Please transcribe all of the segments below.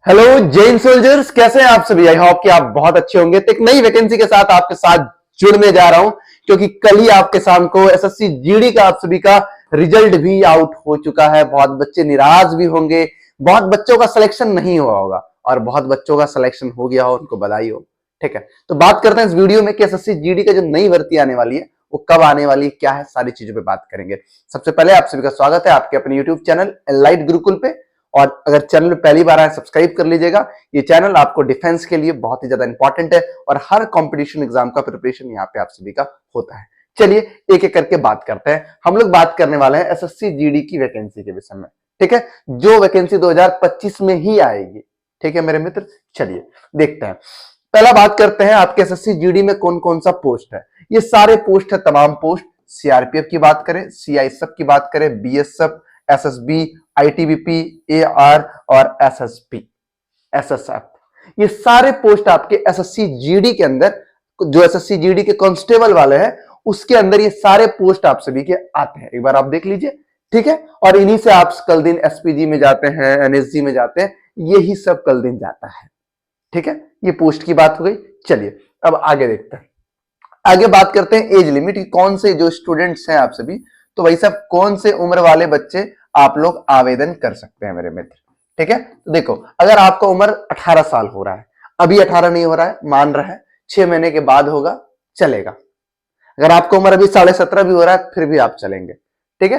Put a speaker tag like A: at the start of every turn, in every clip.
A: Hello Jain soldiers, कैसे हैं आप सभी। आई होप कि आप बहुत अच्छे होंगे। तो एक नई वैकेंसी के साथ आपके साथ जुड़ने जा रहा हूं, क्योंकि कल ही आपके शाम को एसएससी जीडी का आप सभी का रिजल्ट भी आउट हो चुका है। बहुत बच्चे निराश भी होंगे, बहुत बच्चों का सिलेक्शन नहीं हुआ होगा और बहुत बच्चों का सिलेक्शन हो गया हो, उनको बधाई हो। ठीक है, तो बात करते हैं इस वीडियो में कि एसएससी जीडी का जो नई भर्ती आने वाली है वो कब आने वाली है, क्या है, सारी चीजों पे बात करेंगे। सबसे पहले आप सभी का स्वागत है आपके अपने यूट्यूब चैनल एनलाइट गुरुकुल पे। और अगर चैनल पहली बार आए सब्सक्राइब कर लीजिएगा। ये चैनल आपको डिफेंस के लिए बहुत ही ज्यादा इंपॉर्टेंट है और हर कंपटीशन एग्जाम का प्रिपरेशन यहाँ पे आप सभी का होता है। चलिए एक एक करके बात करते हैं। हम लोग बात करने वाले हैं एसएससी जीडी की वैकेंसी के विषय में। ठीक है, जो वैकेंसी 2025 में ही आएगी। ठीक है मेरे मित्र, चलिए देखते हैं। पहला बात करते हैं आपके एसएससी जीडी में कौन कौन सा पोस्ट है। ये सारे पोस्ट है, तमाम पोस्ट। सीआरपीएफ की बात करें, सीआईएसएफ की बात करें, बीएसएफ, एसएसबी, आईटीबीपी, एआर और एसएसपी, एसएसएफ, ये सारे पोस्ट आपके एसएससी जीडी के अंदर, जो एसएससी जीडी के कांस्टेबल वाले हैं उसके अंदर ये सारे पोस्ट आप सभी के आते हैं। एक बार आप देख लीजिए। ठीक है, और इन्हीं से आप कल दिन एसपीजी में जाते हैं, एनएसजी में जाते हैं, यही सब कल दिन जाता है। ठीक है, ये पोस्ट की बात हो गई। चलिए अब आगे देखते हैं। आगे बात करते हैं एज लिमिट की। कौन से जो स्टूडेंट्स हैं आप सभी, तो भाई साहब कौन से उम्र वाले बच्चे आप लोग आवेदन कर सकते हैं मेरे मित्र। ठीक है, तो देखो अगर आपका उम्र 18 साल हो रहा है, अभी 18 नहीं हो रहा है, मान रहा है 6 महीने के बाद होगा, चलेगा। अगर आपका उम्र अभी 17.5 भी हो रहा है फिर भी आप चलेंगे। ठीक है,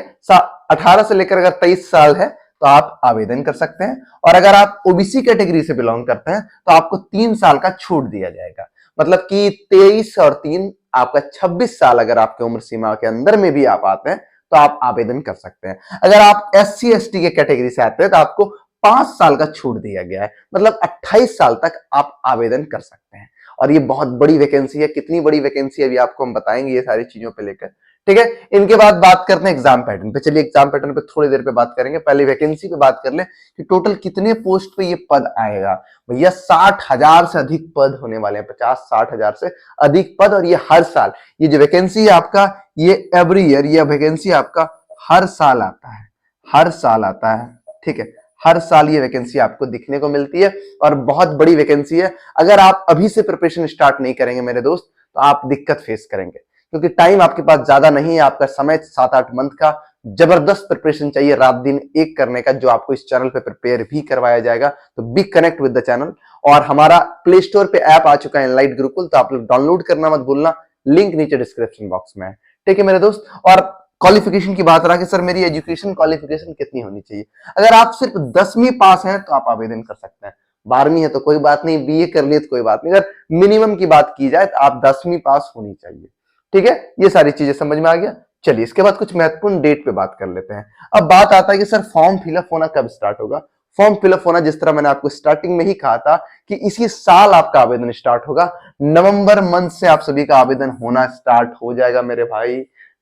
A: 18 से लेकर अगर 23 साल है तो आप आवेदन कर सकते हैं। और अगर आप ओबीसी कैटेगरी से बिलोंग करते हैं तो आपको 3 साल का छूट दिया जाएगा। मतलब कि 23 और 3 आपका 26 साल अगर आपके उम्र सीमा के अंदर में भी आप आते हैं तो आप आवेदन कर सकते हैं। अगर आप एससी एसटी के कैटेगरी से आते हैं तो आपको 5 साल का छूट दिया गया है। मतलब 28 साल तक आप आवेदन कर सकते हैं। और ये बहुत बड़ी वैकेंसी है। कितनी बड़ी वैकेंसी है अभी आपको हम बताएंगे ये सारी चीजों पे लेकर। ठीक है, इनके बाद बात करते हैं एग्जाम पैटर्न पे। चलिए एग्जाम पैटर्न पे थोड़ी देर पे बात करेंगे, पहले वैकेंसी पे बात कर ले कि टोटल कितने पोस्ट पे ये पद आएगा। भैया 60,000 से अधिक पद होने वाले हैं, 50-60,000 से अधिक पद। और ये हर साल, ये जो वैकेंसी है आपका, ये एवरी ईयर, ये वैकेंसी आपका हर साल आता है, हर साल आता है। ठीक है, हर साल ये वैकेंसी आपको दिखने को मिलती है और बहुत बड़ी वैकेंसी है। अगर आप अभी से प्रिपरेशन स्टार्ट नहीं करेंगे मेरे दोस्त तो आप दिक्कत फेस करेंगे, क्योंकि टाइम आपके पास ज्यादा नहीं है। आपका समय 7-8 मंथ का जबरदस्त प्रिपरेशन चाहिए, रात दिन एक करने का, जो आपको इस चैनल पे प्रिपेयर भी करवाया जाएगा। तो be connect with the channel. और हमारा प्ले स्टोर पे ऐप आ चुका है एनलाइट गुरुकुल, तो आप लोग डाउनलोड करना मत भूलना, लिंक नीचे डिस्क्रिप्शन बॉक्स में है। ठीक है मेरे दोस्त। और क्वालिफिकेशन की बात रहा कि सर मेरी एजुकेशन क्वालिफिकेशन कितनी होनी चाहिए। अगर आप सिर्फ 10वीं पास हैं तो आप आवेदन कर सकते हैं। 12वीं है तो कोई बात नहीं, बीए कर लिए तो कोई बात नहीं। अगर मिनिमम की बात की जाए तो आप 10वीं पास होनी चाहिए। ठीक है, ये सारी चीजें समझ में आ गया। चलिए इसके बाद कुछ महत्वपूर्ण डेट पे बात कर लेते हैं। अब बात आता है कि सर फॉर्म फिलअप होना कब स्टार्ट होगा। फॉर्म फिलअप होना, जिस तरह मैंने आपको स्टार्टिंग में ही कहा था कि इसी साल आपका आवेदन स्टार्ट होगा। नवंबर मंथ से आप सभी का आवेदन होना स्टार्ट हो जाएगा मेरे भाई,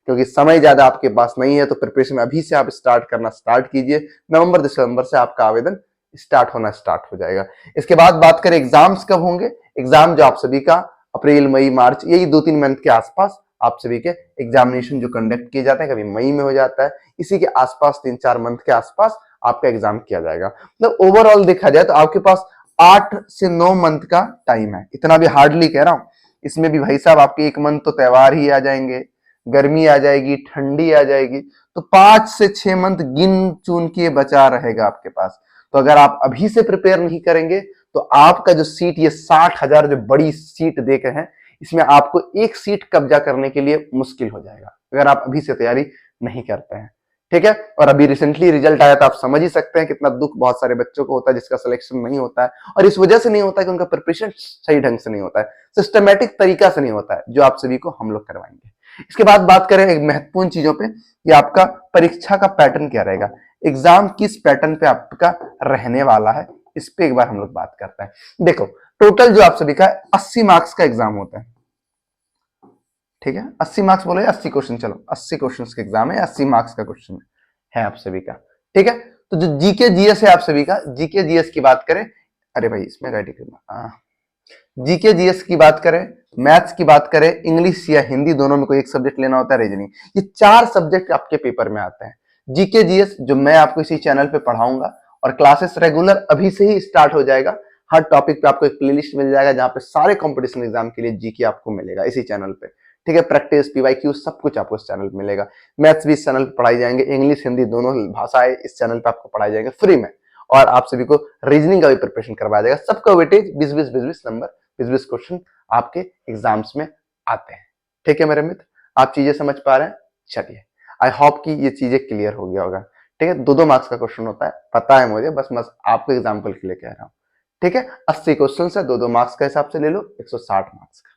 A: क्योंकि समय ज्यादा आपके पास नहीं है। तो प्रिपरेशन अभी से आप स्टार्ट करना स्टार्ट कीजिए। नवंबर दिसंबर से आपका आवेदन स्टार्ट होना स्टार्ट हो जाएगा। इसके बाद बात करें एग्जाम्स कब होंगे। एग्जाम जो आप सभी का अप्रैल मई मार्च, यही 2-3 मंथ के आसपास आप सभी के एग्जामिनेशन जो कंडक्ट किए जाते हैं, कभी मई में हो जाता है, इसी के आसपास 3-4 मंथ के आसपास आपका एग्जाम किया जाएगा। मतलब ओवरऑल देखा जाए तो आपके पास 8 से 9 मंथ का टाइम है। इतना भी हार्डली कह रहा हूं, इसमें भी भाई साहब आपके 1 मंथ तो त्योहार ही आ जाएंगे, गर्मी आ जाएगी, ठंडी आ जाएगी, तो 5 से 6 मंथ गिन चुन के बचा रहेगा आपके पास। तो अगर आप अभी से प्रिपेयर नहीं करेंगे तो आपका जो सीट, ये 60,000 जो बड़ी सीट देखे हैं, इसमें आपको एक सीट कब्जा करने के लिए मुश्किल हो जाएगा अगर आप अभी से तैयारी नहीं करते हैं। ठीक है, और अभी रिसेंटली रिजल्ट आया तो आप समझ ही सकते हैं कितना दुख बहुत सारे बच्चों को होता है जिसका सिलेक्शन नहीं होता है। और इस वजह से नहीं होता है कि उनका प्रिपरेशन सही ढंग से नहीं होता है, सिस्टमेटिक तरीका से नहीं होता है, जो आप सभी को हम लोग करवाएंगे। इसके बाद बात करें एक महत्वपूर्ण चीजों पे, ये आपका परीक्षा का पैटर्न क्या रहेगा, एग्जाम किस पैटर्न पे आपका रहने वाला है, इस पे एक बार हम लोग बात करते हैं। देखो टोटल जो आप सभी का 80 मार्क्स का एग्जाम होता है। ठीक है, 80 मार्क्स बोले 80 क्वेश्चन, चलो 80 क्वेश्चन का एग्जाम है, 80 मार्क्स का क्वेश्चन है आप सभी का। ठीक है, तो जो जीके जीएस है आप सभी का, जीके जीएस की बात करें, अरे भाई इसमें राइटिंग करना, जीके जीएस की बात करें, मैथ्स की बात करें, इंग्लिश या हिंदी दोनों में कोई एक सब्जेक्ट लेना होता है, रीजनिंग, ये 4 सब्जेक्ट आपके पेपर में आते हैं। जीके जीएस जो मैं आपको इसी चैनल पे पढ़ाऊंगा और क्लासेस रेगुलर अभी से ही स्टार्ट हो जाएगा। हर टॉपिक पे आपको एक प्लेलिस्ट मिल जाएगा जहां पे सारे कंपटीशन एग्जाम के लिए जीके आपको मिलेगा इसी चैनल पे। ठीक है, प्रैक्टिस, पीवाईक्यू सब कुछ आपको इस चैनल पे मिलेगा। मैथ्स भी इस चैनल पे पढ़ाई जाएंगे, इंग्लिश हिंदी दोनों भाषाएं इस चैनल पे आपको पढ़ाई जाएंगे फ्री में। और आप सभी को रीजनिंग का भी प्रिपरेशन करवाया जाएगा। सबका वेटेज 20-20 नंबर, 20-20 क्वेश्चन आपके एग्जाम्स में आते हैं। ठीक है मेरे मित्र, आप चीजें समझ पा रहे हैं? चलिए, आई होप कि ये चीजें क्लियर हो गया होगा। ठीक है, 2-2 मार्क्स का क्वेश्चन होता है, पता है मुझे, बस मैं आपको एग्जाम्पल के लिए कह रहा हूँ। ठीक है, 80 क्वेश्चन है, 2-2 मार्क्स का हिसाब से ले लो, 160 मार्क्स का।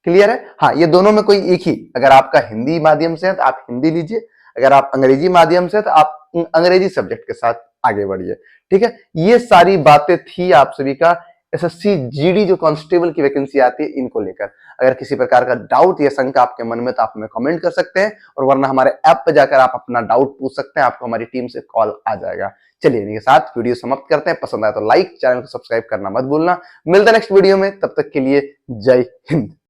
A: क्लियर है? हाँ, ये दोनों में कोई एक ही, अगर आपका हिंदी माध्यम से है तो आप हिंदी लीजिए, अगर आप अंग्रेजी माध्यम से है तो आप अंग्रेजी सब्जेक्ट के साथ आगे बढ़िए। ठीक है, ये सारी बातें थी आप सभी का एसएससी जीडी जो कांस्टेबल की वैकेंसी आती है इनको लेकर। अगर किसी प्रकार का डाउट या शंका आपके मन में तो आप हमें कमेंट कर सकते हैं, और वरना हमारे ऐप पे जाकर आप अपना डाउट पूछ सकते हैं, आपको हमारी टीम से कॉल आ जाएगा। चलिए, इन्हीं के साथ वीडियो समाप्त करते हैं। पसंद आया तो लाइक, चैनल को सब्सक्राइब करना मत भूलना। मिलते हैं नेक्स्ट वीडियो में, तब तक के लिए जय हिंद।